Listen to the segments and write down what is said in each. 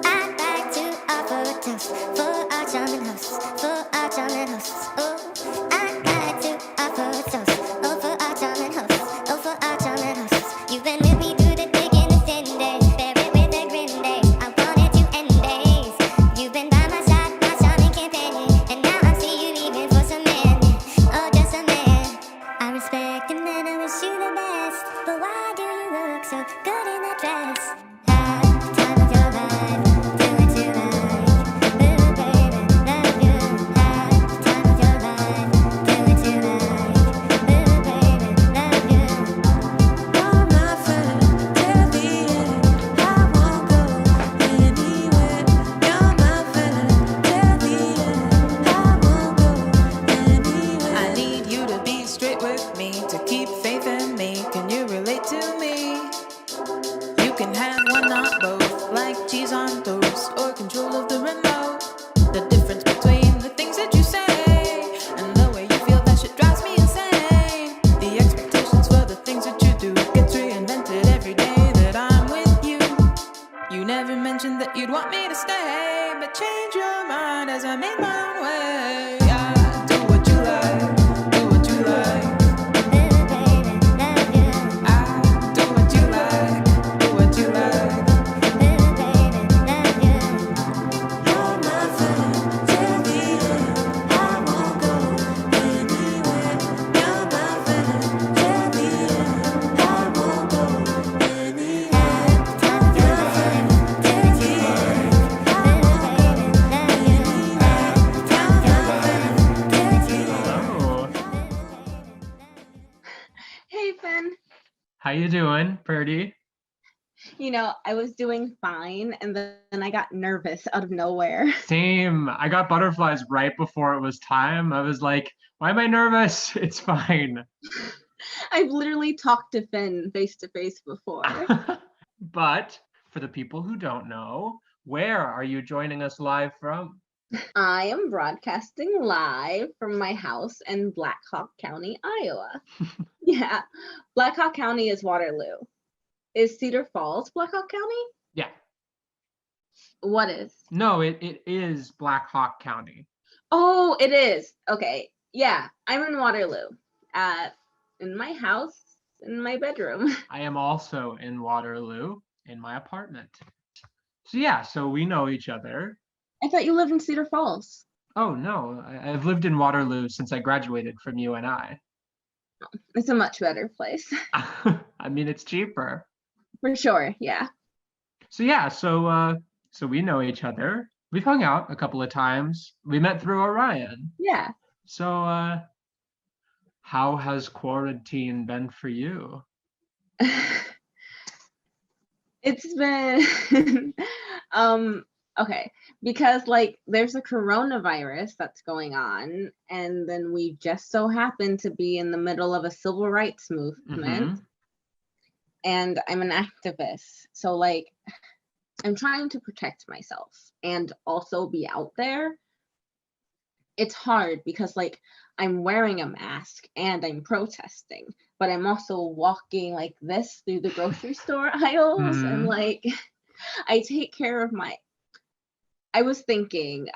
I'd like to offer a toast for our charming hosts, for our charming hosts. Oh, I'd like to offer a toast, oh, for our charming hosts, oh, for our charming hosts. You've been with me through the thick and the thin days, bear it with a grin day. I wanted to end days. You've been by my side, my charming companion, and now I see you leaving for some man. Oh, just a man. I respect him and I wish you the best, but why do you look so good in that dress? Time of your life, do what you like, little baby, love you. Time of your life, do what you like, little baby, love you. You're my friend till the end. I won't go anywhere. You're my friend till the end. I won't go anywhere. I need you to be straight with me, to keep faith in me. Can you relate to me? You can have one, not both, like cheese on toast or control of the remote. The difference between the things that you say and the way you feel, that shit drives me insane. The expectations for the things that you do gets reinvented every day that I'm with you. You never mentioned that you'd want me to stay, but change your mind as I made my own way. Yeah, do what you like, do what you like. Little baby, love you. I do what you like, do what you like. Little baby, love you. You're my friend till the end. I won't go anywhere. You're my friend till the end. I won't go anywhere. Time of your life, do what you like. Little baby, love you. Time of your life, do what you like. Hello. Hey, Finn. How you doing, Purdy? You know, I was doing fine, and then I got nervous out of nowhere. Same. I got butterflies right before it was time. I was like, why am I nervous? It's fine. I've literally talked to Finn face to face before. But for the people who don't know, where are you joining us live from? I am broadcasting live from my house in Black Hawk County, Iowa. Yeah, Black Hawk County is Waterloo. Is Cedar Falls Black Hawk County? Yeah. What is? No, it is Black Hawk County. Oh, it is. Okay. Yeah, I'm in Waterloo. In my house, in my bedroom. I am also in Waterloo in my apartment. So yeah, so we know each other. I thought you lived in Cedar Falls. Oh no, I've lived in Waterloo since I graduated from UNI. It's a much better place. I mean, it's cheaper. For sure, yeah. So yeah, so we know each other. We've hung out a couple of times. We met through Orion. Yeah. So how has quarantine been for you? It's been okay, because like there's a coronavirus that's going on, and then we just so happen to be in the middle of a civil rights movement. And I'm an activist. So like I'm trying to protect myself and also be out there. It's hard because like I'm wearing a mask and I'm protesting, but I'm also walking like this through the grocery store aisles and like I take care of I was thinking,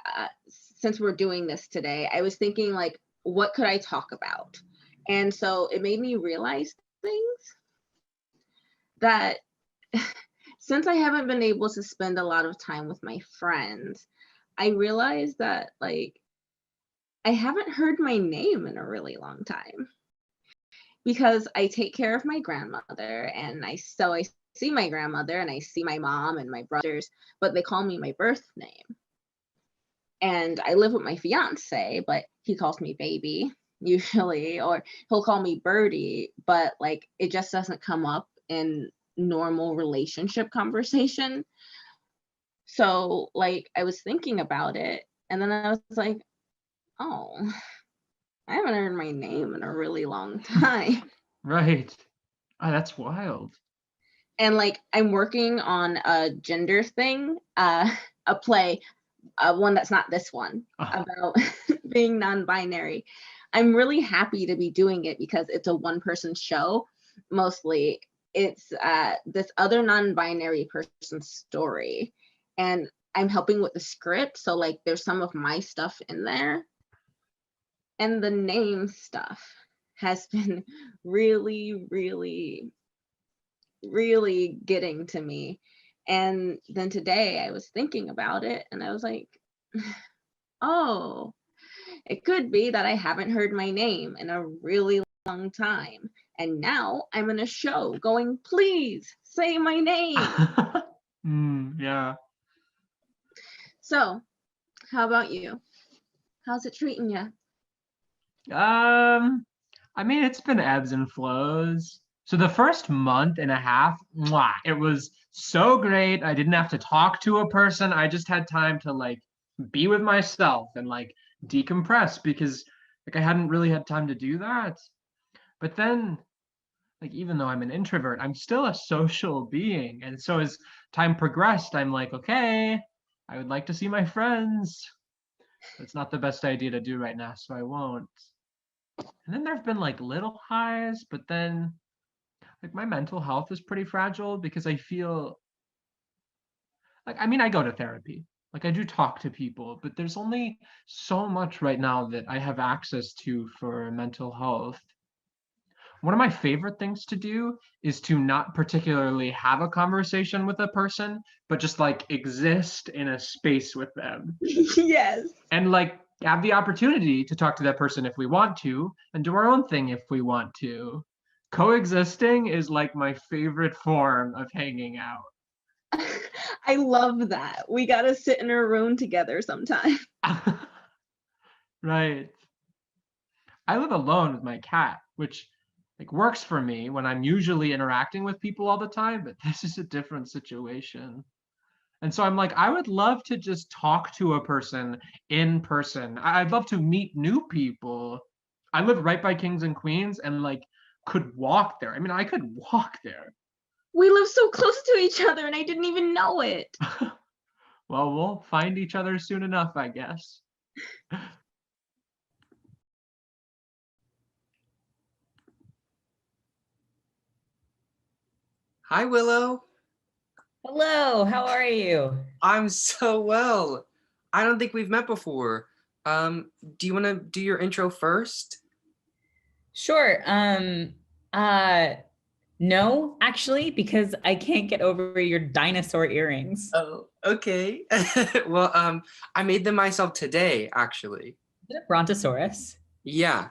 since we're doing this today, I was thinking like, what could I talk about? And so it made me realize things that since I haven't been able to spend a lot of time with my friends, I realized that like I haven't heard my name in a really long time because I take care of my grandmother and I see my grandmother and I see my mom and my brothers, but they call me my birth name. And I live with my fiance, but he calls me baby usually, or he'll call me Birdie, but like it just doesn't come up in normal relationship conversation. So like I was thinking about it and then I was like, oh, I haven't heard my name in a really long time. Right. Oh, that's wild. And like I'm working on a gender thing, a play, one that's not this one, about being non-binary. I'm really happy to be doing it because it's a one-person show. Mostly it's this other non-binary person's story, and I'm helping with the script. So like there's some of my stuff in there. And the name stuff has been really, really, really getting to me. And then today I was thinking about it and I was like, oh, it could be that I haven't heard my name in a really long time. And now I'm in a show going, please say my name. Yeah. So, how about you? How's it treating you? I mean, it's been ebbs and flows. So the first month and a half, mwah, it was so great. I didn't have to talk to a person. I just had time to like be with myself and like decompress because like I hadn't really had time to do that. But then like even though I'm an introvert, I'm still a social being. And so as time progressed, I'm like, okay, I would like to see my friends. It's not the best idea to do right now, so I won't. And then there've been like little highs, but then like my mental health is pretty fragile because I feel like I mean I go to therapy. Like I do talk to people, but there's only so much right now that I have access to for mental health. One of my favorite things to do is to not particularly have a conversation with a person, but just like exist in a space with them Yes. and like have the opportunity to talk to that person if we want to and do our own thing if we want to. Coexisting is like my favorite form of hanging out. I love that. We got to sit in a room together sometime. Right. I live alone with my cat, which like works for me when I'm usually interacting with people all the time, but this is a different situation. And so I'm like, I would love to just talk to a person in person. I'd love to meet new people. I live right by Kings and Queens and like could walk there. I mean, I could walk there. We live so close to each other and I didn't even know it. Well, we'll find each other soon enough, I guess. Hi, Willow. Hello, how are you? I'm so well. I don't think we've met before. Do you want to do your intro first? Sure. No, actually, because I can't get over your dinosaur earrings. Oh, okay. Well, I made them myself today, actually. Is it a brontosaurus? Yeah.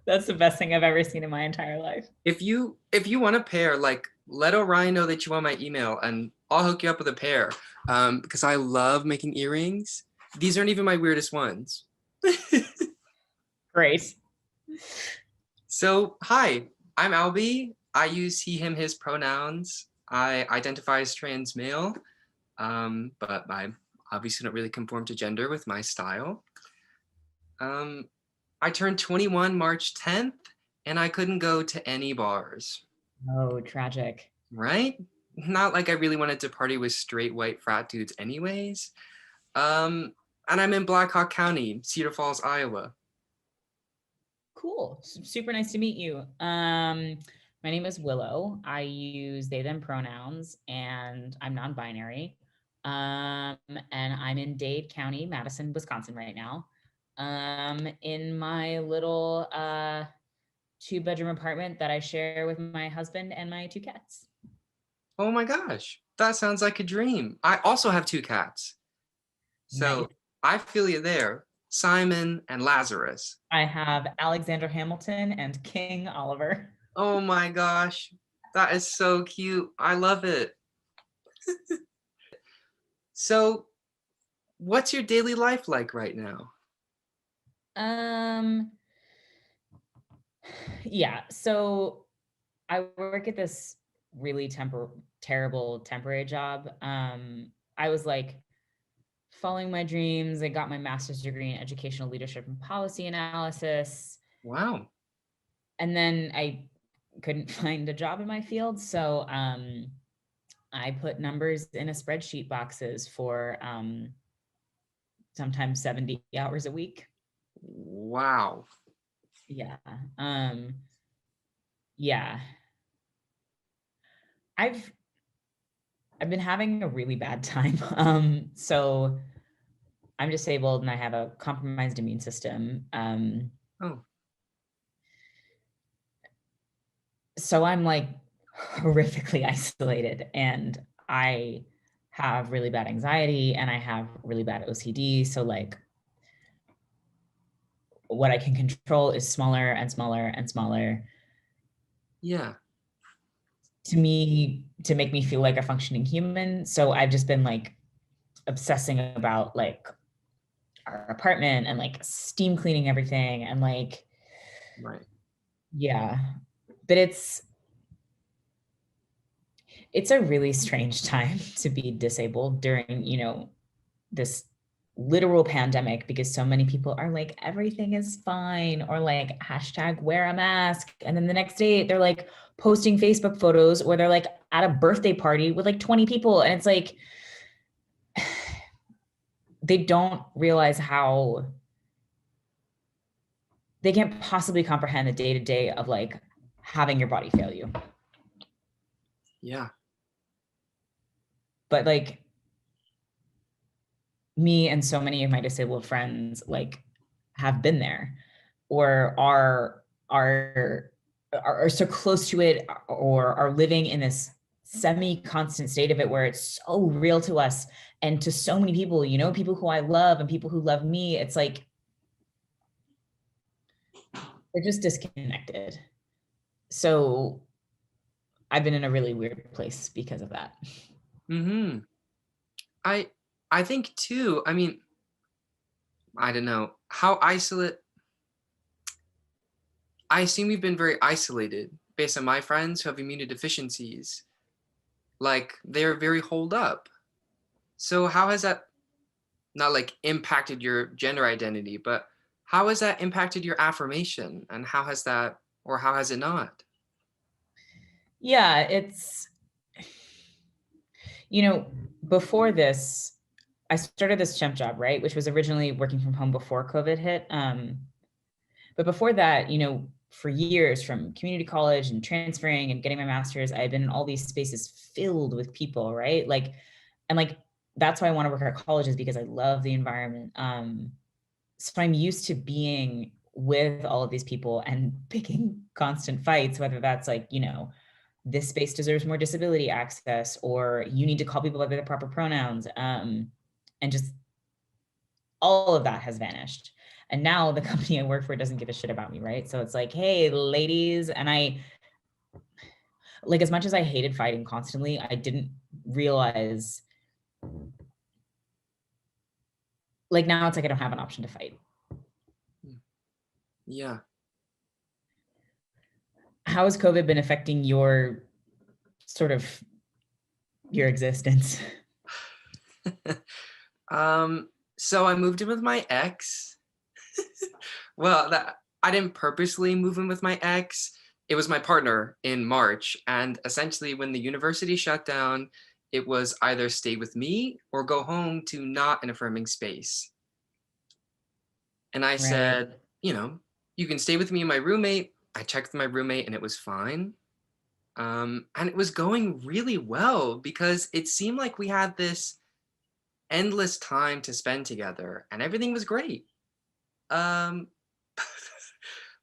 That's the best thing I've ever seen in my entire life. If you want a pair, like let Orion know that you want my email and I'll hook you up with a pair. Because I love making earrings. These aren't even my weirdest ones. Great. So, hi, I'm Albie. I use he, him, his pronouns. I identify as trans male, but I obviously don't really conform to gender with my style. I turned 21 March 10th, and I couldn't go to any bars. Oh, tragic. Right? Not like I really wanted to party with straight white frat dudes anyways. And I'm in Black Hawk County, Cedar Falls, Iowa. Cool. Super nice to meet you. My name is Willow. I use they, them pronouns, and I'm non-binary. And I'm in Dade County, Madison, Wisconsin right now. In my little 2-bedroom apartment that I share with my husband and my 2 cats. Oh my gosh, that sounds like a dream. I also have 2 cats. So Nice. I feel you there. Simon and Lazarus. I have Alexander Hamilton and King Oliver. Oh my gosh, that is so cute. I love it. So what's your daily life like right now? Yeah, so I work at this really terrible temporary job. I was like following my dreams. I got my master's degree in educational leadership and policy analysis. Wow. And then I couldn't find a job in my field. So I put numbers in a spreadsheet boxes for sometimes 70 hours a week. Wow. Yeah. Yeah. I've I've been having a really bad time. So I'm disabled and I have a compromised immune system. Oh, So I'm like horrifically isolated, and I have really bad anxiety and I have really bad OCD. So like what I can control is smaller and smaller and smaller yeah. to make me feel like a functioning human. So I've just been like obsessing about like our apartment and like steam cleaning everything and like, Right. yeah. But it's a really strange time to be disabled during, this literal pandemic, because so many people are like, everything is fine, or like hashtag wear a mask. And then the next day they're like posting Facebook photos where they're like at a birthday party with like 20 people. And it's like, they don't realize how they can't possibly comprehend the day to day of like having your body fail you. Yeah. But like me and so many of my disabled friends like have been there, or are so close to it, or are living in this semi-constant state of it where it's so real to us and to so many people, people who I love and people who love me. It's like they're just disconnected. So I've been in a really weird place because of that. Mm-hmm. I think too, I mean, I don't know, I assume you've been very isolated based on my friends who have immunodeficiencies. Like they're very holed up. So how has that not like impacted your gender identity, but how has that impacted your affirmation? And how has that, or how has it not? Yeah, it's, before this, I started this temp job, right? Which was originally working from home before COVID hit. But before that, for years, from community college and transferring and getting my master's, I had been in all these spaces filled with people, right? Like, and like, that's why I want to work at colleges, because I love the environment. So I'm used to being with all of these people and picking constant fights, whether that's like, this space deserves more disability access, or you need to call people by their proper pronouns. And just all of that has vanished. And now the company I work for doesn't give a shit about me, right? So it's like, hey, ladies. And I, like, as much as I hated fighting constantly, I didn't realize, like, now it's like I don't have an option to fight. Yeah. How has COVID been affecting your sort of your existence? So I moved in with my ex. Well, that I didn't purposely move in with my ex. It was my partner in March. And essentially, when the university shut down, it was either stay with me or go home to not an affirming space. And I Right. said, you can stay with me and my roommate. I checked with my roommate and it was fine. And it was going really well because it seemed like we had this endless time to spend together and everything was great. Um,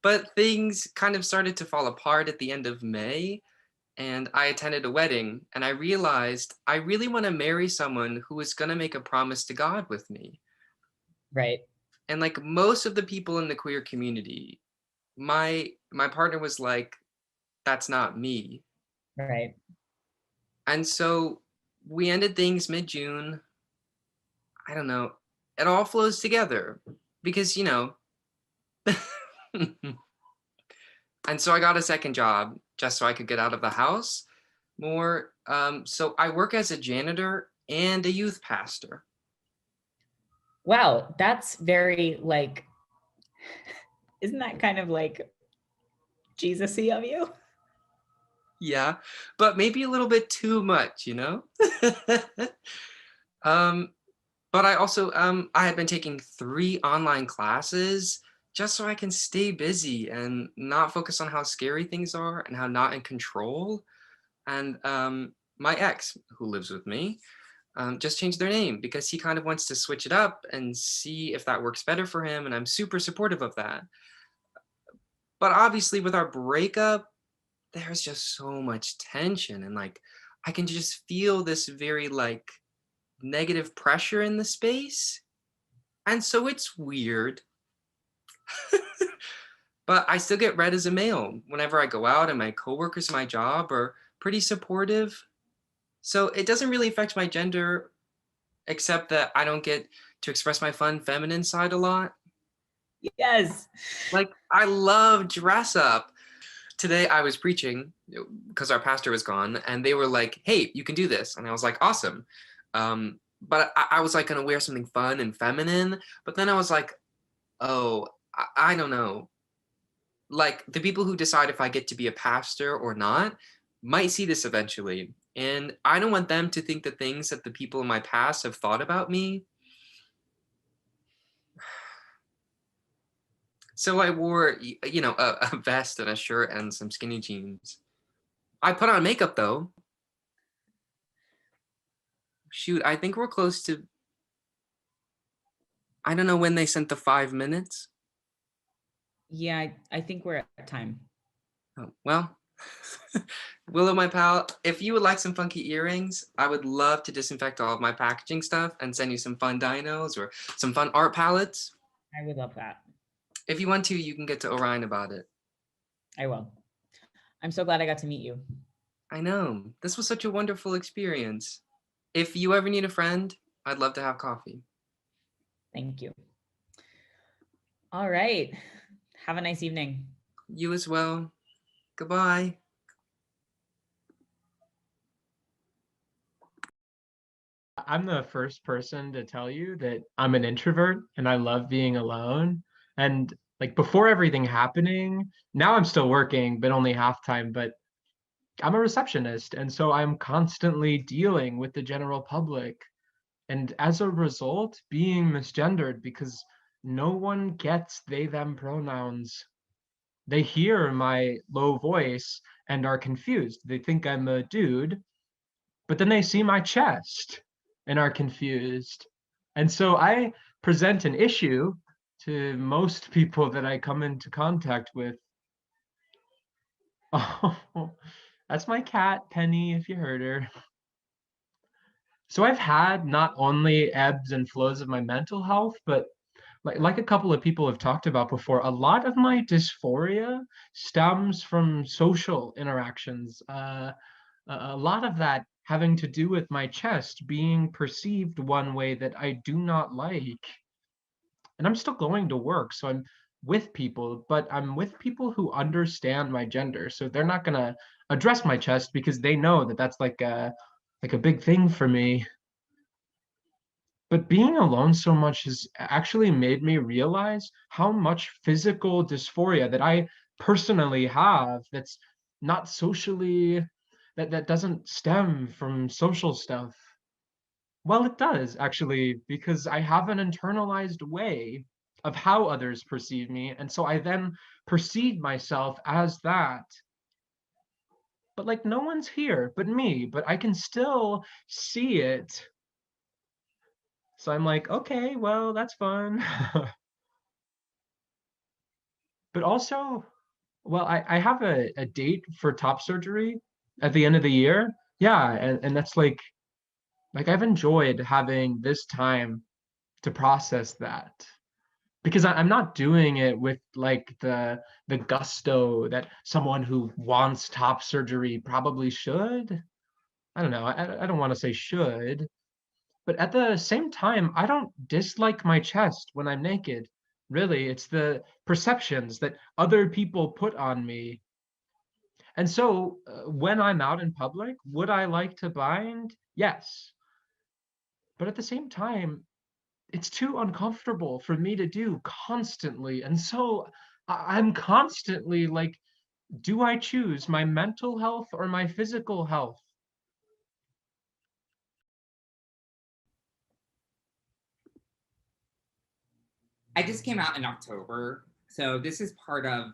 but things kind of started to fall apart at the end of May, and I attended a wedding, and I realized I really want to marry someone who is going to make a promise to God with me. Right. And like most of the people in the queer community, my partner was like, that's not me. Right. And so we ended things mid-June. I don't know. It all flows together because, and so I got a second job just so I could get out of the house more. So I work as a janitor and a youth pastor. Wow, that's very like, isn't that kind of like Jesus-y of you? Yeah, but maybe a little bit too much, um, but I also I had been taking 3 online classes just so I can stay busy and not focus on how scary things are and how not in control. And my ex who lives with me just changed their name because he kind of wants to switch it up and see if that works better for him. And I'm super supportive of that. But obviously with our breakup, there's just so much tension, and like I can just feel this very like negative pressure in the space. And so it's weird. But I still get read as a male whenever I go out, and my coworkers in my job are pretty supportive. So it doesn't really affect my gender, except that I don't get to express my fun feminine side a lot. Yes. Like I love dress up. Today I was preaching because our pastor was gone, and they were like, hey, you can do this. And I was like, awesome. But I was like gonna wear something fun and feminine, but then I was like, oh, I don't know. Like the people who decide if I get to be a pastor or not might see this eventually. And I don't want them to think the things that the people in my past have thought about me. So I wore, a vest and a shirt and some skinny jeans. I put on makeup though. Shoot, I think we're close to, I don't know when they sent the 5 minutes. Yeah, I think we're at time. Oh, well, Willow, my pal, if you would like some funky earrings, I would love to disinfect all of my packaging stuff and send you some fun dinos or some fun art palettes. I would love that. If you want to, you can get to Orion about it. I will. I'm so glad I got to meet you. I know. This was such a wonderful experience. If you ever need a friend, I'd love to have coffee. Thank you. All right. Have a nice evening. You as well. Goodbye. I'm the first person to tell you that I'm an introvert and I love being alone. And like before everything happening, now I'm still working, but only half time, but I'm a receptionist. And so I'm constantly dealing with the general public. And as a result, being misgendered because no one gets they, them pronouns. They hear my low voice and are confused. They think I'm a dude, but then they see my chest and are confused. And so I present an issue to most people that I come into contact with. Oh, that's my cat, Penny, if you heard her. So I've had not only ebbs and flows of my mental health, but like a couple of people have talked about before, a lot of my dysphoria stems from social interactions. A lot of that having to do with my chest being perceived one way that I do not like. And I'm still going to work, so I'm with people, but I'm with people who understand my gender. So they're not going to address my chest because they know that that's like a big thing for me. But being alone so much has actually made me realize how much physical dysphoria that I personally have that's not socially that doesn't stem from social stuff. Well, it does actually, because I have an internalized way of how others perceive me, and so I then perceive myself as that. But like no one's here but me, but I can still see it. So I'm like, okay, well, that's fun. But also, well, I have a date for top surgery at the end of the year. Yeah, and that's like I've enjoyed having this time to process that because I'm not doing it with like the gusto that someone who wants top surgery probably should. I don't know. I don't want to say should, but at the same time, I don't dislike my chest when I'm naked. Really, it's the perceptions that other people put on me. And so, when I'm out in public, would I like to bind? Yes. But at the same time, it's too uncomfortable for me to do constantly. And so I'm constantly like, do I choose my mental health or my physical health? I just came out in October, so this is part of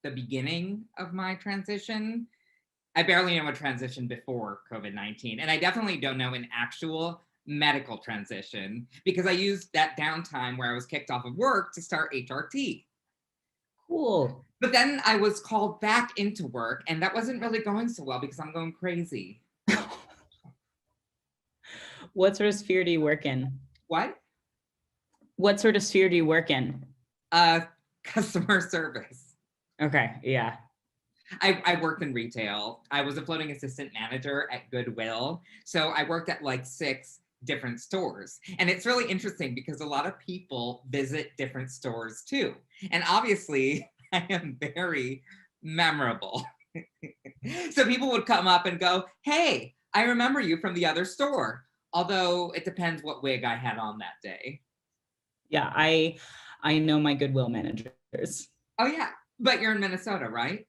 the beginning of my transition. I barely know a transition before COVID-19, and I definitely don't know an actual medical transition because I used that downtime where I was kicked off of work to start HRT. Cool. But then I was called back into work, and that wasn't really going so well because I'm going crazy. What sort of sphere do you work in? What? What sort of sphere do you work in? Customer service. Okay, yeah. I worked in retail. I was a floating assistant manager at Goodwill. So I worked at like 6 different stores. And it's really interesting because a lot of people visit different stores too. And obviously, I am very memorable. So people would come up and go, hey, I remember you from the other store. Although it depends what wig I had on that day. Yeah, I know my Goodwill managers. Oh yeah, but you're in Minnesota, right?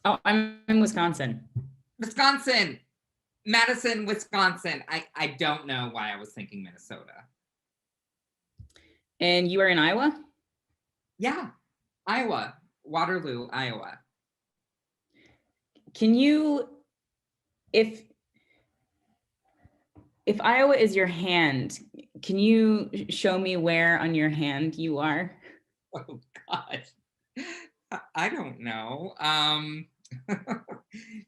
Oh, I'm in Wisconsin. Wisconsin, Madison, Wisconsin. I don't know why I was thinking Minnesota. And you are in Iowa? Yeah, Iowa, Waterloo, Iowa. Can you, if Iowa is your hand, can you show me where on your hand you are? Oh God, I don't know.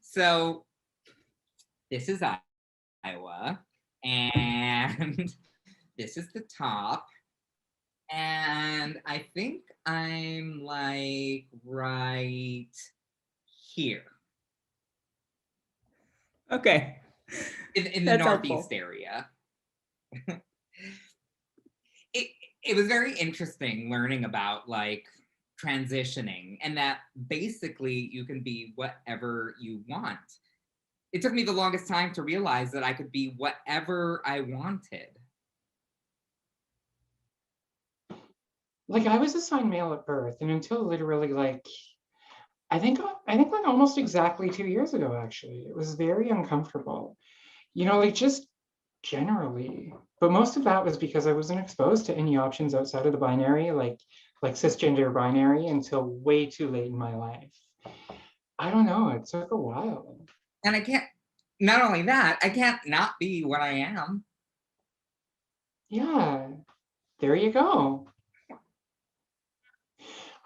So this is Iowa, and this is the top. And I think I'm like right here. Okay. In the That's Northeast helpful. area. It was very interesting learning about like transitioning and that basically you can be whatever you want. It took me the longest time to realize that I could be whatever I wanted. Like I was assigned male at birth, and until literally like I think like almost exactly 2 years ago, actually, it was very uncomfortable. Like just generally. But most of that was because I wasn't exposed to any options outside of the binary, like cisgender binary, until way too late in my life. I don't know. It took a while. And I can't, not only that, I can't not be what I am. Yeah, there you go.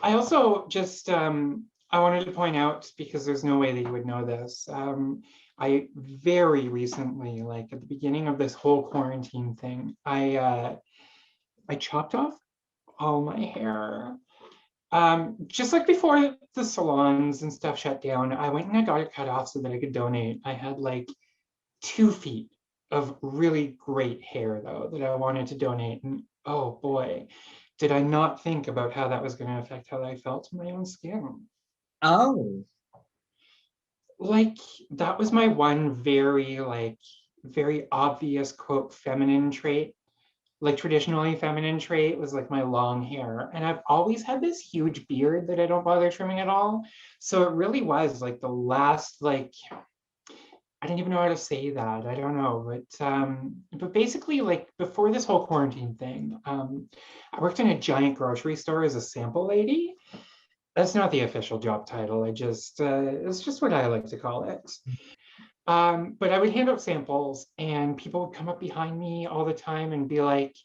I also just I wanted to point out, because there's no way that you would know this. I very recently, like at the beginning of this whole quarantine thing, I chopped off all my hair. Just like before the salons and stuff shut down, I went and I got it cut off so that I could donate. I had like 2 feet of really great hair though that I wanted to donate. And oh boy, did I not think about how that was going to affect how I felt in my own skin. Oh. Like that was my one very obvious quote feminine trait. Like traditionally feminine trait was like my long hair. And I've always had this huge beard that I don't bother trimming at all. So it really was like the last, like, I didn't even know how to say that. I don't know. But basically like before this whole quarantine thing, I worked in a giant grocery store as a sample lady. That's not the official job title. It's just what I like to call it. But I would hand out samples and people would come up behind me all the time and be like,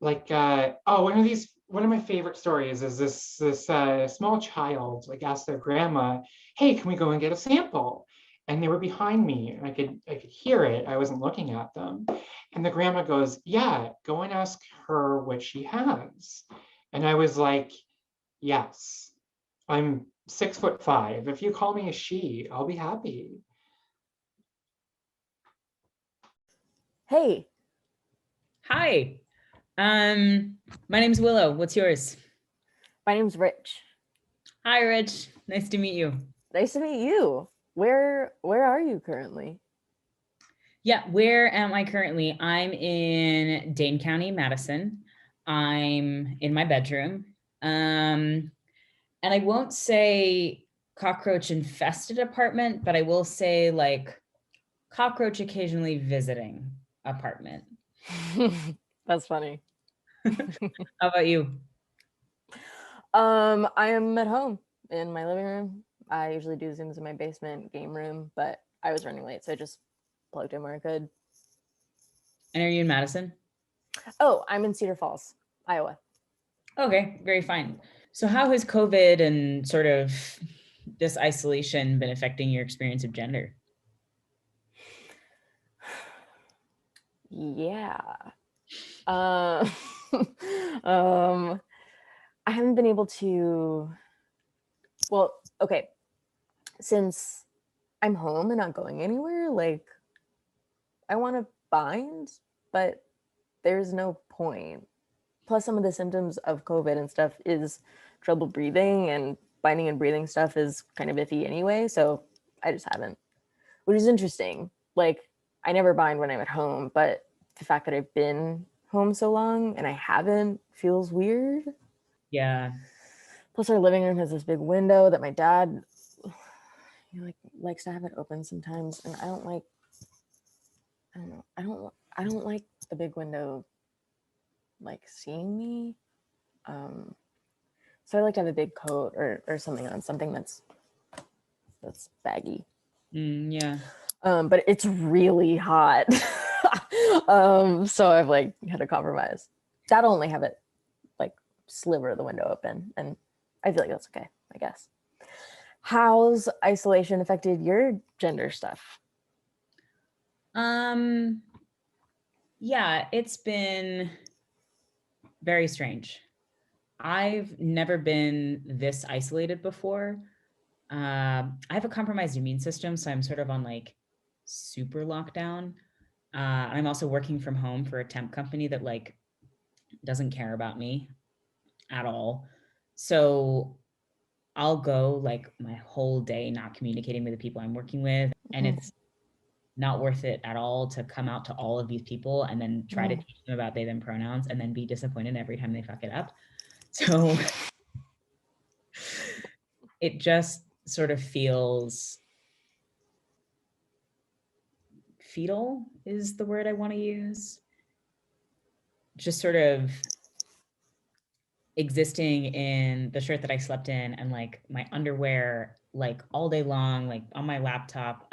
oh, one of my favorite stories is this small child like asked their grandma, hey, can we go and get a sample? And they were behind me and I could hear it. I wasn't looking at them. And the grandma goes, yeah, go and ask her what she has. And I was like, yes, I'm 6'5". If you call me a she, I'll be happy. Hey. Hi. My name's Willow. What's yours? My name's Rich. Hi, Rich. Nice to meet you. Nice to meet you. Where are you currently? Yeah, where am I currently? I'm in Dane County, Madison. I'm in my bedroom. And I won't say cockroach infested apartment, but I will say like cockroach occasionally visiting apartment. That's funny. How about you? I am at home in my living room. I usually do Zooms in my basement game room, but I was running late, so I just plugged in where I could. And are you in Madison? Oh, I'm in Cedar Falls, Iowa. Okay, very fine. So how has COVID and sort of this isolation been affecting your experience of gender? Yeah. Uh, um, I haven't been able to, well, okay, since I'm home and not going anywhere, like, I want to bind, but there's no point. Plus, some of the symptoms of COVID and stuff is trouble breathing, and binding and breathing stuff is kind of iffy anyway. So I just haven't, which is interesting. Like, I never bind when I'm at home, but the fact that I've been home so long and I haven't feels weird. Yeah. Plus, our living room has this big window that my dad, likes to have it open sometimes, and I don't like. I don't know. I don't like the big window, like seeing me. So I like to have a big coat or something on, something that's baggy. Yeah. But it's really hot. So I've like had to compromise. Dad only have it like sliver of the window open, and I feel like that's okay, I guess. How's isolation affected your gender stuff? Yeah, it's been very strange. I've never been this isolated before. I have a compromised immune system, so I'm sort of on like super lockdown. I'm also working from home for a temp company that like doesn't care about me at all. So I'll go like my whole day not communicating with the people I'm working with, and it's not worth it at all to come out to all of these people and then try to teach them about they them pronouns and then be disappointed every time they fuck it up. So it just sort of feels fetal is the word I want to use. Just sort of existing in the shirt that I slept in and like my underwear like all day long, like on my laptop,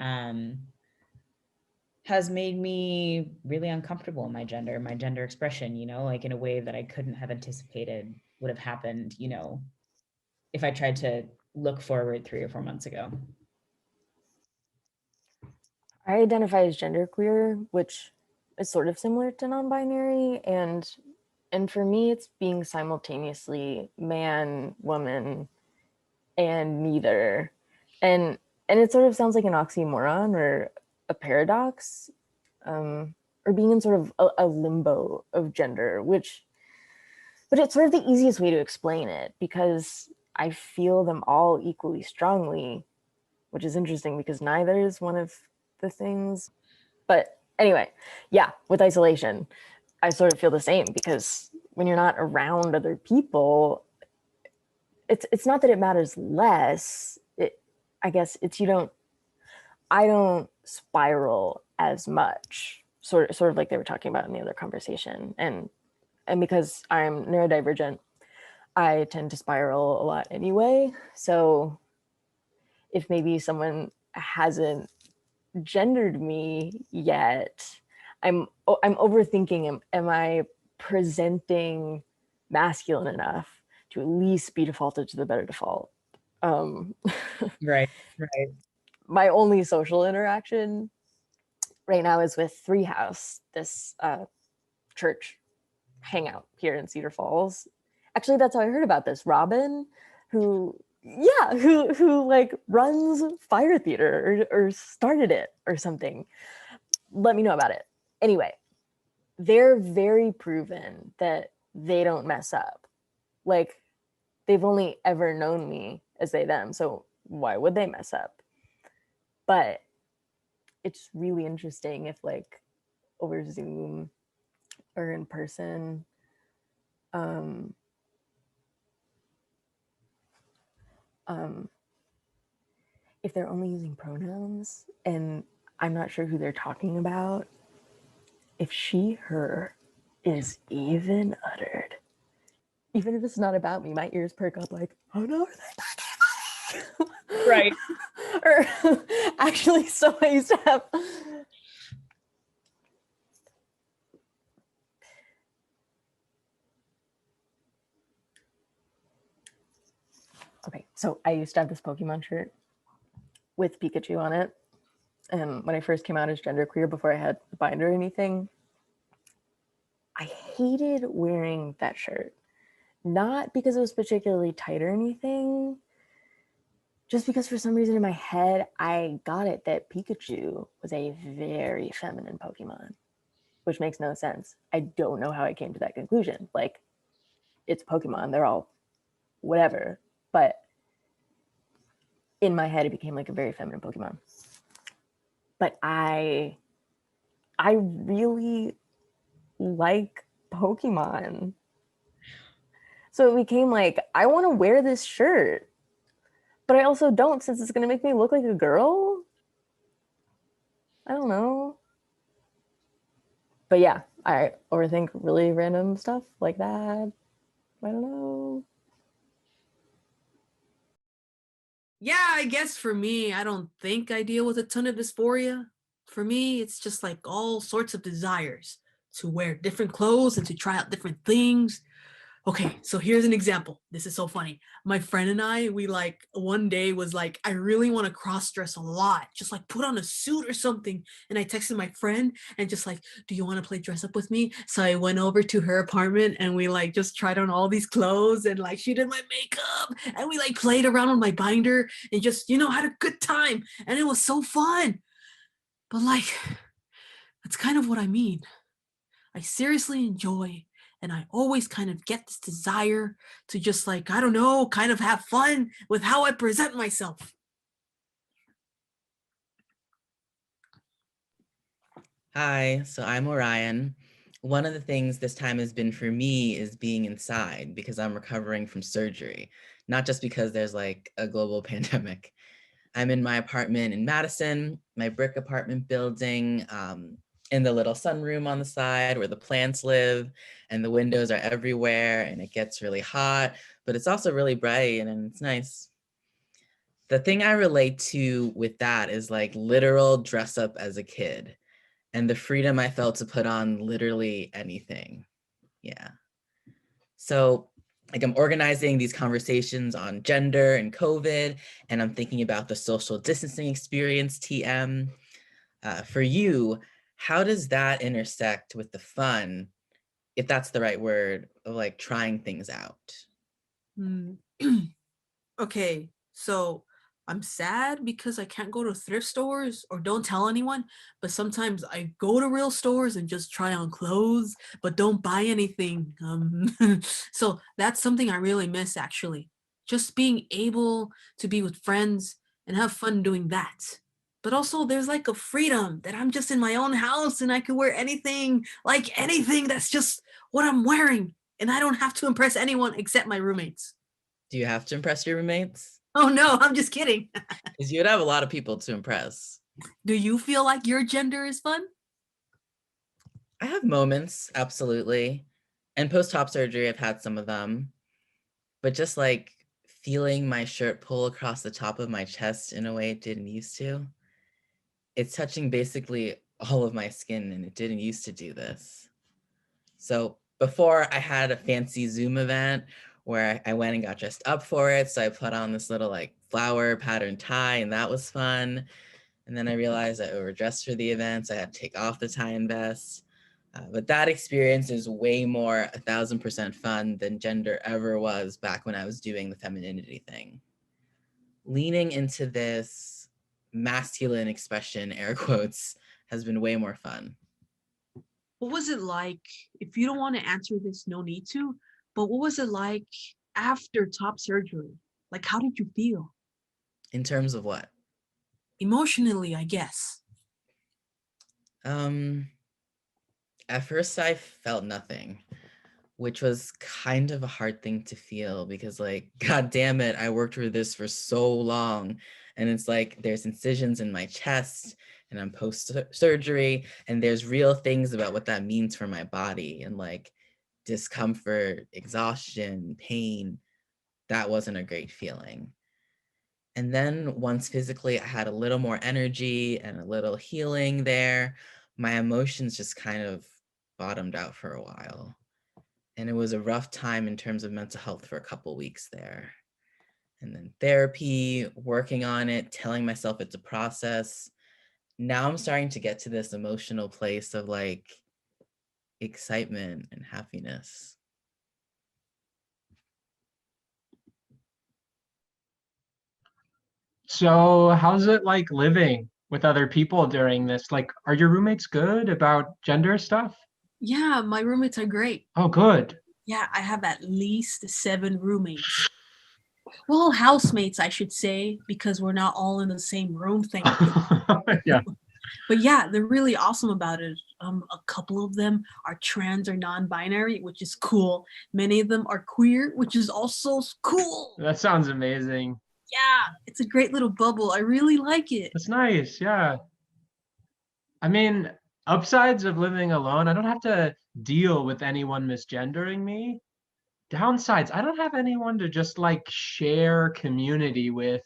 has made me really uncomfortable in my gender expression, you know, like in a way that I couldn't have anticipated would have happened, you know, if I tried to look forward 3 or 4 months ago. I identify as genderqueer, which is sort of similar to non-binary, and for me it's being simultaneously man, woman, and neither. And it sort of sounds like an oxymoron or a paradox, or being in sort of a limbo of gender, but it's sort of the easiest way to explain it because I feel them all equally strongly, which is interesting because neither is one of the things. But anyway, yeah, with isolation, I sort of feel the same because when you're not around other people, it's not that it matters less. I guess it's I don't spiral as much, sort of like they were talking about in the other conversation. And because I'm neurodivergent, I tend to spiral a lot anyway. So if maybe someone hasn't gendered me yet, I'm overthinking, am I presenting masculine enough to at least be defaulted to the better default? Right. My only social interaction right now is with Three House, this church hangout here in Cedar Falls. Actually, that's how I heard about this. Robin, who like runs fire theater or started it or something, let me know about it. Anyway, they're very proven that they don't mess up. Like, they've only ever known me as they them, so why would they mess up? But it's really interesting if like over Zoom or in person, if they're only using pronouns and I'm not sure who they're talking about, if she, her is even uttered, even if it's not about me, my ears perk up like, oh no, are they talking about me? Right. Or actually, so I used to have. Okay, so I used to have this Pokemon shirt with Pikachu on it. And when I first came out as genderqueer, before I had a binder or anything, I hated wearing that shirt. Not because it was particularly tight or anything, just because for some reason in my head, I got it that Pikachu was a very feminine Pokemon, which makes no sense. I don't know how I came to that conclusion. Like, it's Pokemon, they're all whatever. But in my head, it became like a very feminine Pokemon. But I really like Pokemon. So it became like, I want to wear this shirt, but I also don't, since it's going to make me look like a girl. I don't know. But yeah, I overthink really random stuff like that. I don't know. Yeah, I guess for me, I don't think I deal with a ton of dysphoria. For me, it's just like all sorts of desires to wear different clothes and to try out different things. Okay, so here's an example. This is so funny. My friend and I, we like one day was like, I really want to cross dress a lot. Just like put on a suit or something. And I texted my friend and just like, do you want to play dress up with me? So I went over to her apartment and we like just tried on all these clothes and like she did my makeup and we like played around with my binder and just, had a good time. And it was so fun. But like, that's kind of what I mean. I seriously enjoy, and I always kind of get this desire to just like, I don't know, kind of have fun with how I present myself. Hi, so I'm Orion. One of the things this time has been for me is being inside because I'm recovering from surgery, not just because there's like a global pandemic. I'm in my apartment in Madison, my brick apartment building, in the little sunroom on the side where the plants live, and the windows are everywhere, and it gets really hot, but it's also really bright and it's nice. The thing I relate to with that is like literal dress up as a kid and the freedom I felt to put on literally anything. Yeah. So like I'm organizing these conversations on gender and COVID, and I'm thinking about the social distancing experience, TM. For you, how does that intersect with the fun, if that's the right word, of like trying things out? Okay, so I'm sad because I can't go to thrift stores or don't tell anyone, but sometimes I go to real stores and just try on clothes, but don't buy anything. So that's something I really miss actually. Just being able to be with friends and have fun doing that. But also there's like a freedom that I'm just in my own house and I can wear anything, like anything that's just what I'm wearing. And I don't have to impress anyone except my roommates. Do you have to impress your roommates? Oh no, I'm just kidding. Because you'd have a lot of people to impress. Do you feel like your gender is fun? I have moments, absolutely. And post-op surgery, I've had some of them. But just like feeling my shirt pull across the top of my chest in a way it didn't used to. It's touching basically all of my skin, and it didn't used to do this. So before I had a fancy Zoom event where I went and got dressed up for it. So I put on this little like flower pattern tie, and that was fun. And then I realized I overdressed for the event, so I had to take off the tie and vest. But that experience is way more 1,000% fun than gender ever was back when I was doing the femininity thing. Leaning into this masculine expression, air quotes, has been way more fun. What was it like? If you don't want to answer this, no need to, but what was it like after top surgery? Like, how did you feel? In terms of what? Emotionally, I guess. At first I felt nothing, which was kind of a hard thing to feel because like, God damn it, I worked for this for so long. And it's like, there's incisions in my chest and I'm post-surgery and there's real things about what that means for my body and like discomfort, exhaustion, pain. That wasn't a great feeling. And then once physically I had a little more energy and a little healing there, my emotions just kind of bottomed out for a while. And it was a rough time in terms of mental health for a couple weeks there. And then therapy, working on it, telling myself it's a process. Now I'm starting to get to this emotional place of like excitement and happiness. So, how's it like living with other people during this? Like, are your roommates good about gender stuff? Yeah, my roommates are great. Oh, good. Yeah, I have at least 7 roommates. Well, housemates, I should say, because we're not all in the same room, thank God. Yeah. But yeah, they're really awesome about it. A couple of them are trans or non-binary, which is cool. Many of them are queer, which is also cool. That sounds amazing. Yeah, it's a great little bubble. I really like it. That's nice. Yeah. I mean, upsides of living alone, I don't have to deal with anyone misgendering me. Downsides, I don't have anyone to just like share community with.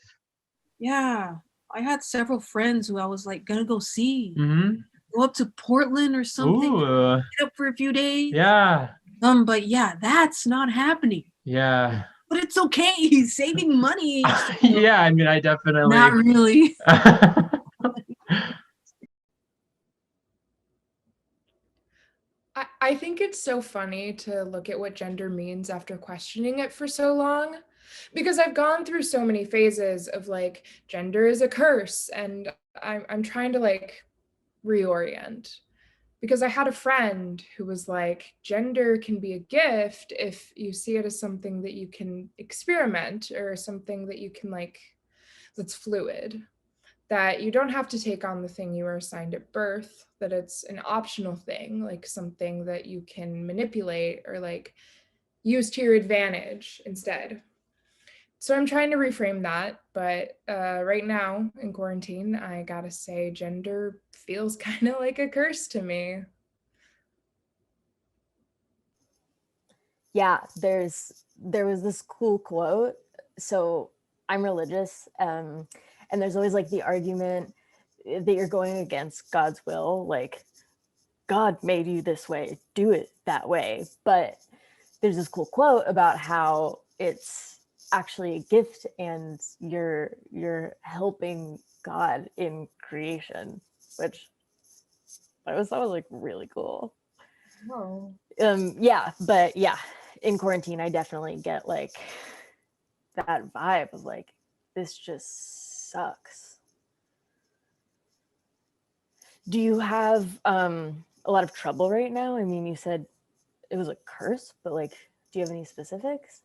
Yeah, I had several friends who I was like gonna go see. Mm-hmm. Go up to Portland or something, Ooh, get up for a few days. yeah, But yeah, that's not happening. yeah. But it's okay. He's saving money. Yeah, I mean, I definitely. Not really. I think it's so funny to look at what gender means after questioning it for so long, because I've gone through so many phases of like gender is a curse, and I'm trying to like reorient. Because I had a friend who was like, gender can be a gift if you see it as something that you can experiment or something that you can like, that's fluid, that you don't have to take on the thing you were assigned at birth, that it's an optional thing, like something that you can manipulate or like use to your advantage instead. So I'm trying to reframe that, but right now in quarantine, I gotta say gender feels kind of like a curse to me. Yeah, there was this cool quote. So I'm religious, and there's always like the argument that you're going against God's will, like God made you this way, do it that way. But there's this cool quote about how it's actually a gift and you're helping God in creation, which that was like really cool. Oh. Yeah, but yeah, in quarantine I definitely get like that vibe of like this just sucks. Do you have a lot of trouble right now? I mean, you said it was a curse, but like do you have any specifics?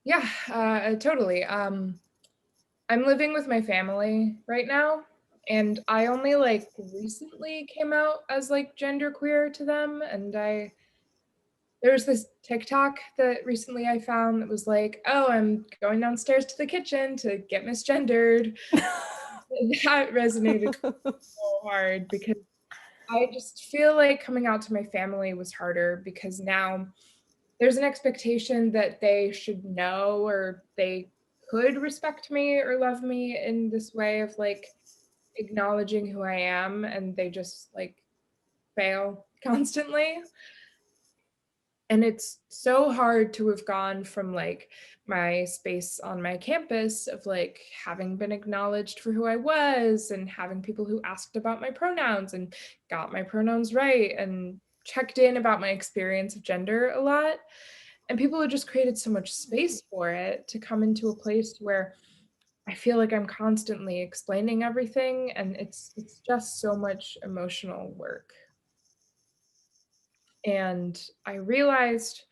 Yeah, totally. I'm living with my family right now, and I only like recently came out as like genderqueer to them, and there was this TikTok that recently I found that was like, oh, I'm going downstairs to the kitchen to get misgendered. That resonated so hard because I just feel like coming out to my family was harder because now there's an expectation that they should know or they could respect me or love me in this way of like acknowledging who I am, and they just like fail constantly. And it's so hard to have gone from like my space on my campus of like having been acknowledged for who I was and having people who asked about my pronouns and got my pronouns right and checked in about my experience of gender a lot. And people had just created so much space for it to come into a place where I feel like I'm constantly explaining everything, and it's just so much emotional work. And I realized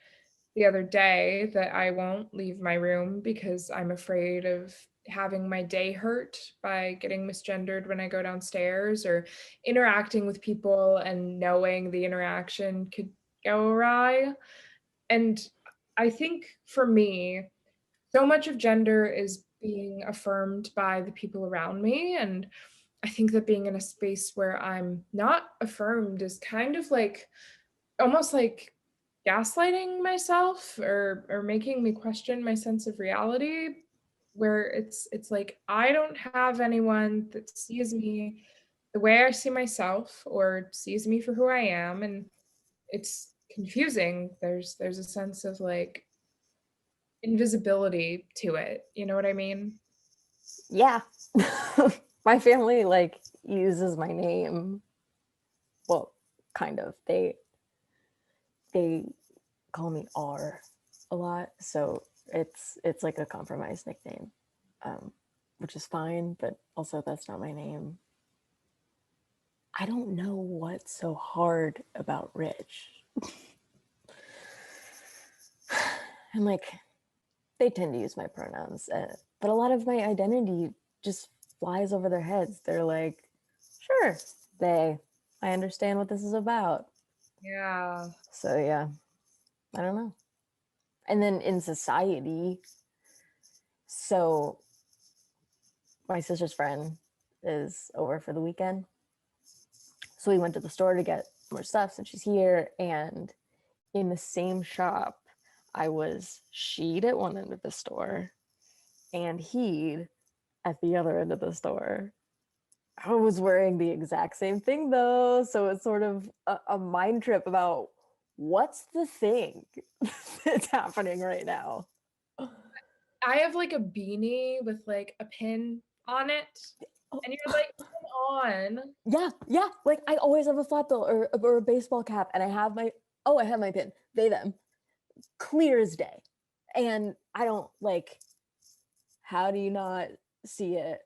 the other day that I won't leave my room because I'm afraid of having my day hurt by getting misgendered when I go downstairs or interacting with people and knowing the interaction could go awry. And I think for me, so much of gender is being affirmed by the people around me. And I think that being in a space where I'm not affirmed is kind of like almost like gaslighting myself or making me question my sense of reality. where it's like I don't have anyone that sees me the way I see myself or sees me for who I am, and it's confusing. There's a sense of like invisibility to it. You know what I mean? Yeah. My family like uses my name. Well, kind of. They call me R a lot, so it's like a compromised nickname, which is fine, but also that's not my name. I don't know what's so hard about Rich. And like, they tend to use my pronouns, but a lot of my identity just flies over their heads. They're like, sure, I understand what this is about. Yeah. So yeah, I don't know. And then in society, so my sister's friend is over for the weekend. So we went to the store to get more stuff since she's here. And in the same shop, I was she'd at one end of the store and he'd at the other end of the store. I was wearing the exact same thing though. So it's sort of a mind trip about what's the thing that's happening right now. I have like a beanie with like a pin on it, and you're like, come on. Yeah. Like I always have a flat bill or a baseball cap, and I have my pin. They them, clear as day, and I don't like. How do you not see it?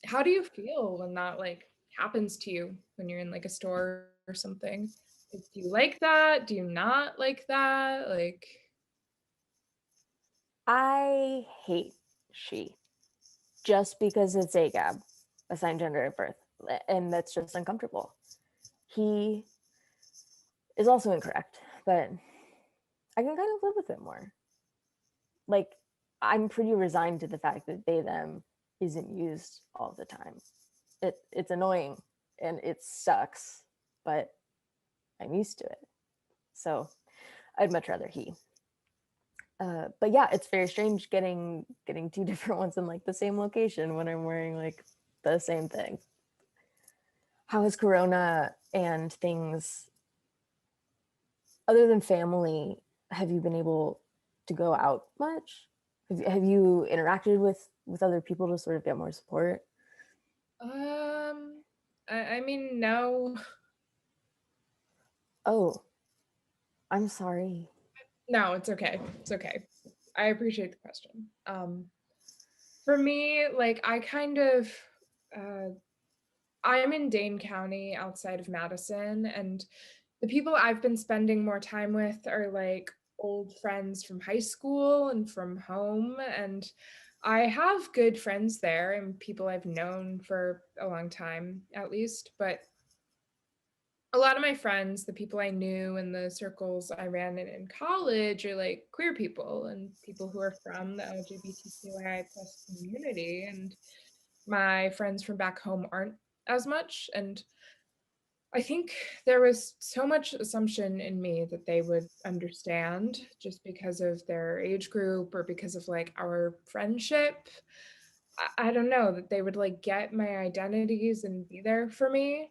How do you feel when that like happens to you when you're in like a store or something? Like, do you like that? Do you not like that? Like, I hate she, just because it's AGAB, assigned gender at birth, and that's just uncomfortable. He is also incorrect, but I can kind of live with it more. Like, I'm pretty resigned to the fact that they them isn't used all the time. It's annoying and it sucks, but I'm used to it. So I'd much rather he. But yeah, it's very strange getting two different ones in like the same location when I'm wearing like the same thing. How has Corona and things other than family? Have you been able to go out much? Have you interacted with other people to sort of get more support? I mean, no. Oh, I'm sorry. No, it's okay. It's okay. I appreciate the question. For me, like I kind of I'm in Dane County outside of Madison, and the people I've been spending more time with are like old friends from high school and from home. And I have good friends there and people I've known for a long time, at least. But a lot of my friends, the people I knew in the circles I ran in college, are like queer people and people who are from the LGBTQIA plus community. And my friends from back home aren't as much. And I think there was so much assumption in me that they would understand just because of their age group or because of like our friendship. I don't know, that they would like get my identities and be there for me.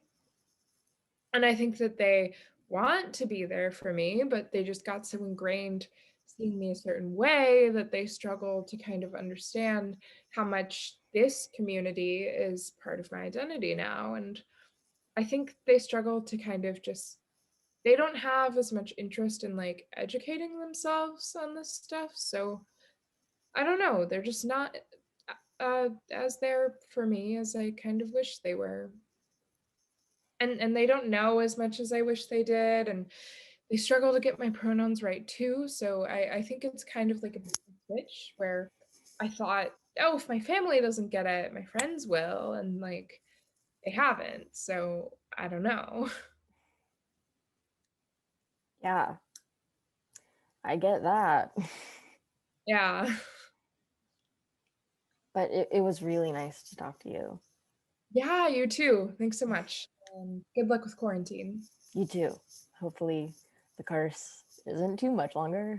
And I think that they want to be there for me, but they just got so ingrained seeing me a certain way that they struggle to kind of understand how much this community is part of my identity now. And I think they struggle to kind of just they don't have as much interest in like educating themselves on this stuff. So I don't know, they're just not as there for me as I kind of wish they were. And they don't know as much as I wish they did, and they struggle to get my pronouns right too. So I think it's kind of like a switch where I thought, oh, if my family doesn't get it, my friends will, and like they haven't. So I don't know. Yeah, I get that. Yeah. But it was really nice to talk to you. Yeah, you too. Thanks so much. Good luck with quarantine. You too. Hopefully the curse isn't too much longer.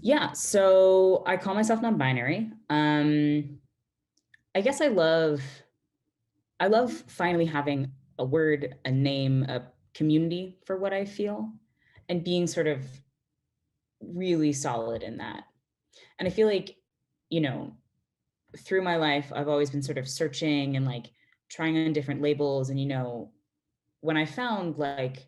Yeah, so I call myself non-binary. I guess I love finally having a word, a name, a community for what I feel, and being sort of really solid in that. And I feel like, you know, through my life, I've always been sort of searching and like trying on different labels. And, when I found like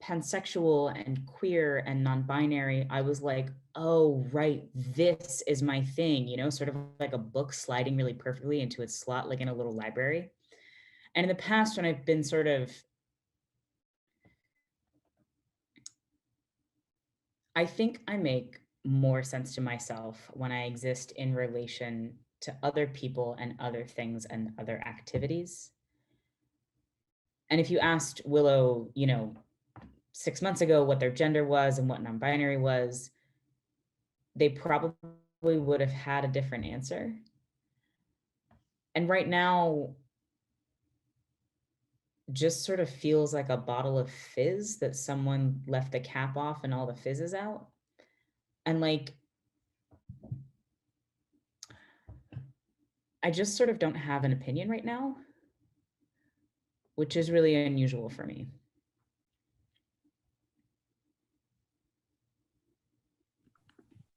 pansexual and queer and non-binary, I was like, oh, right, this is my thing, sort of like a book sliding really perfectly into its slot, like in a little library. And in the past, when I've been sort of, I think I make more sense to myself when I exist in relation to other people and other things and other activities. And if you asked Willow, 6 months ago what their gender was and what non-binary was, they probably would have had a different answer. And right now, just sort of feels like a bottle of fizz that someone left the cap off and all the fizz is out. And like, I just sort of don't have an opinion right now, which is really unusual for me.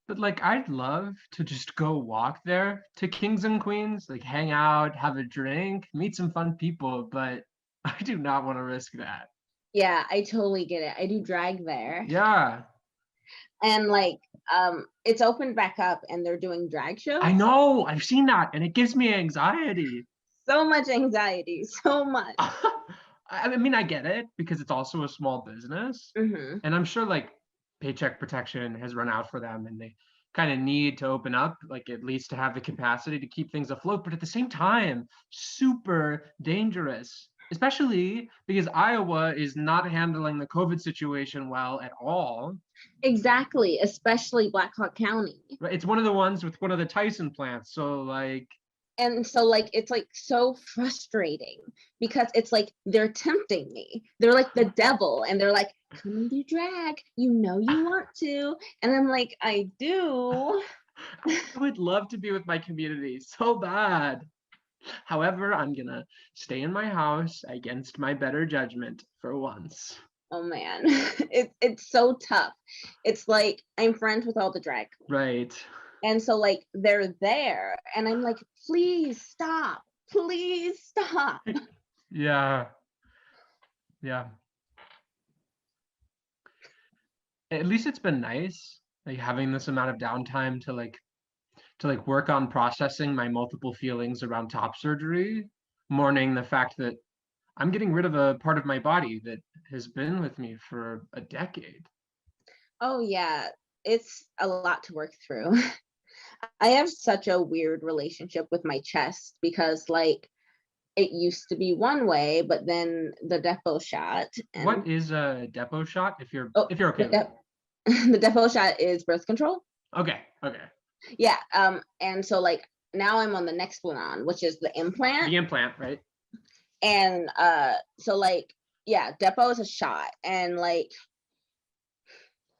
But like, I'd love to just go walk there to Kings and Queens, like hang out, have a drink, meet some fun people, but I do not want to risk that. Yeah, I totally get it. I do drag there. Yeah, And like it's opened back up and they're doing drag shows. I know, I've seen that, and it gives me anxiety. So much anxiety, so much. I mean, I get it because it's also a small business, Mm-hmm. and I'm sure like paycheck protection has run out for them, and they kind of need to open up, like at least to have the capacity to keep things afloat. But at the same time, super dangerous, especially because Iowa is not handling the COVID situation well at all. Exactly, especially Black Hawk County. Right? It's one of the ones with one of the Tyson plants. So like, and so like it's like so frustrating because it's like they're tempting me. They're like the devil and they're like, come and do drag, you want to. And I'm like, I do. I would love to be with my community so bad. However, I'm gonna stay in my house against my better judgment for once. Oh man, it's so tough. It's like I'm friends with all the drag queens. Right. And so like they're there and I'm like, please stop. Please stop. Yeah. Yeah. At least it's been nice, like having this amount of downtime to work on processing my multiple feelings around top surgery, mourning the fact that I'm getting rid of a part of my body that has been with me for a decade. Oh yeah, it's a lot to work through. I have such a weird relationship with my chest because like it used to be one way, but then the depot shot. And What is a depot shot? If you're oh, okay with it. the depot shot is birth control. Okay. Okay. Yeah. And so like now I'm on the Nexplanon, which is the implant. The implant, right? And so like yeah, depot is a shot, and like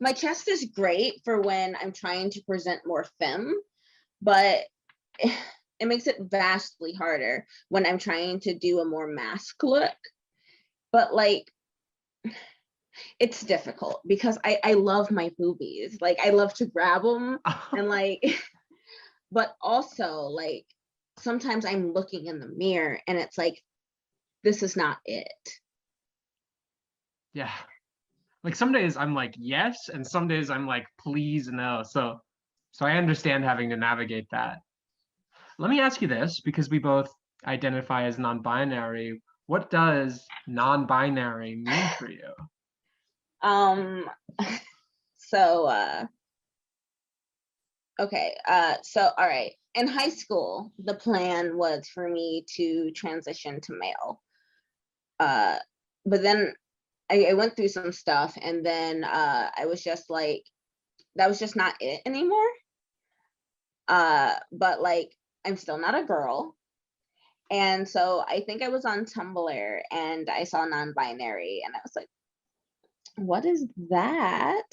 my chest is great for when I'm trying to present more femme, but it makes it vastly harder when I'm trying to do a more mask look. But like it's difficult because I love my boobies. Like I love to grab them and like, but also like sometimes I'm looking in the mirror and it's like, this is not it. Yeah. Like some days I'm like, yes, and some days I'm like, please no. So I understand having to navigate that. Let me ask you this, because we both identify as non-binary. What does non-binary mean for you? So okay, so all right. In high school, the plan was for me to transition to male. But then I went through some stuff and then I was just like, that was just not it anymore. But like, I'm still not a girl. And so I think I was on Tumblr and I saw non-binary and I was like, What is that?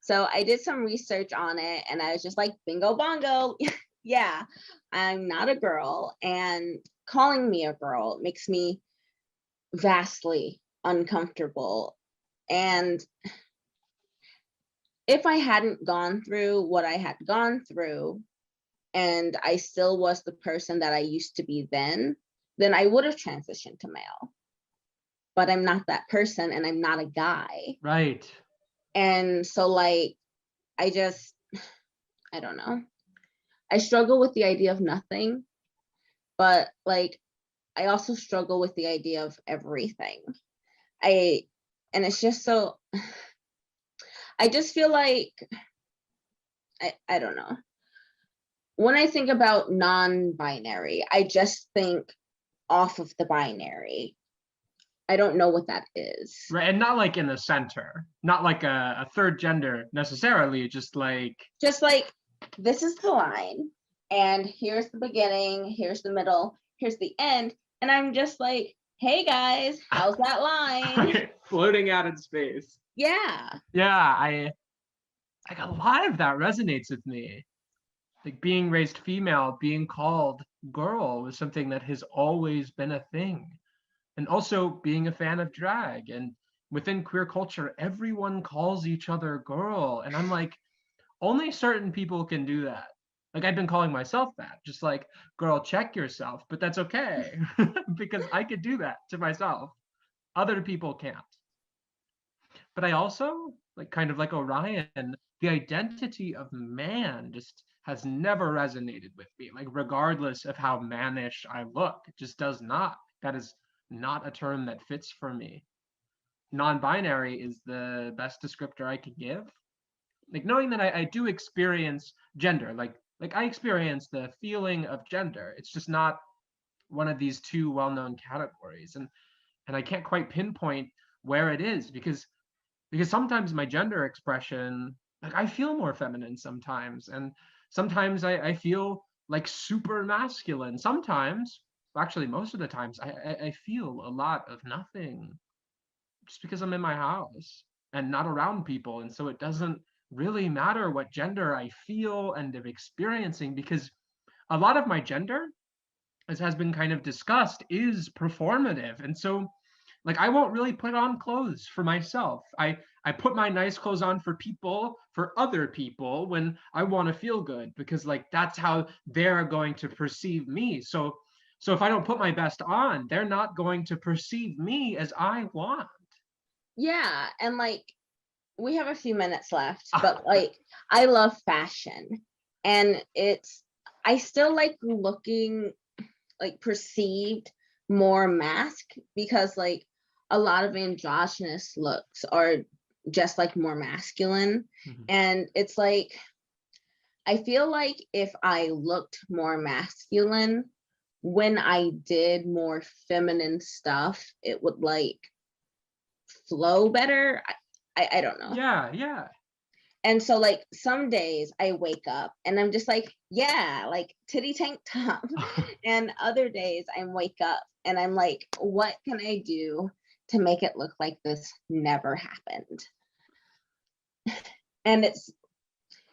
So I did some research on it and I was just like, bingo bongo. Yeah, I'm not a girl, and calling me a girl makes me vastly uncomfortable. And if I hadn't gone through what I had gone through and I still was the person that I used to be then I would have transitioned to male. But I'm not that person and I'm not a guy. Right. And so like, I don't know. I struggle with the idea of nothing, but like, I also struggle with the idea of everything. And it's just so, I just feel like, I don't know. When I think about non-binary, I just think off of the binary. I don't know what that is. Right. And not like in the center, not like a third gender necessarily, just like this is the line, and here's the beginning, here's the middle, here's the end. And I'm just like, hey guys, how's that line? floating out in space. Yeah. Yeah, I like a lot of that resonates with me. Like being raised female, being called girl was something that has always been a thing. And also being a fan of drag, and within queer culture, everyone calls each other girl. And I'm like, only certain people can do that. Like I've been calling myself that, just like, girl, check yourself, but that's okay because I could do that to myself. Other people can't. But I also, like kind of like Orion, the identity of man just has never resonated with me. Like regardless of how mannish I look, it just does not. That is not a term that fits for me. Non-binary is the best descriptor I could give. Like knowing that I do experience gender, like I experience the feeling of gender. It's just not one of these two well-known categories. And I can't quite pinpoint where it is because sometimes my gender expression, like I feel more feminine sometimes, and sometimes I feel like super masculine. Sometimes, actually most of the times, I feel a lot of nothing just because I'm in my house and not around people. And so it doesn't really matter what gender I feel and am experiencing, because a lot of my gender, as has been kind of discussed, is performative. And so like I won't really put on clothes for myself. I put my nice clothes on for people, for other people, when I want to feel good, because like that's how they're going to perceive me. So if I don't put my best on, they're not going to perceive me as I want. Yeah. And like, we have a few minutes left, but like, I love fashion, and I still like looking like perceived more mask, because like a lot of androgynous looks are just like more masculine. And it's like, I feel like if I looked more masculine when I did more feminine stuff, it would like flow better. I don't know. Yeah. And so like some days I wake up and I'm just like, yeah, like titty tank top. And other days I wake up and I'm like, what can I do to make it look like this never happened? And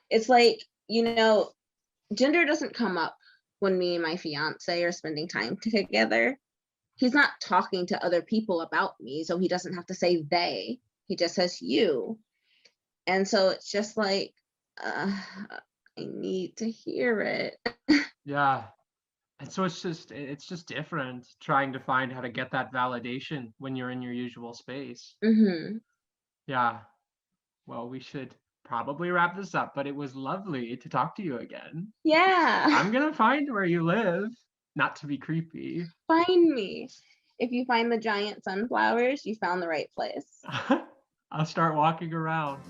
it's like, gender doesn't come up when me and my fiance are spending time together. He's not talking to other people about me, so he doesn't have to say they. He just says you. And so it's just like, I need to hear it. Yeah. And so it's just different trying to find how to get that validation when you're in your usual space. Mm-hmm. Yeah. Well, we should probably wrap this up, but it was lovely to talk to you again. Yeah. I'm gonna find where you live, not to be creepy. Find me. If you find the giant sunflowers, you found the right place. I'll start walking around.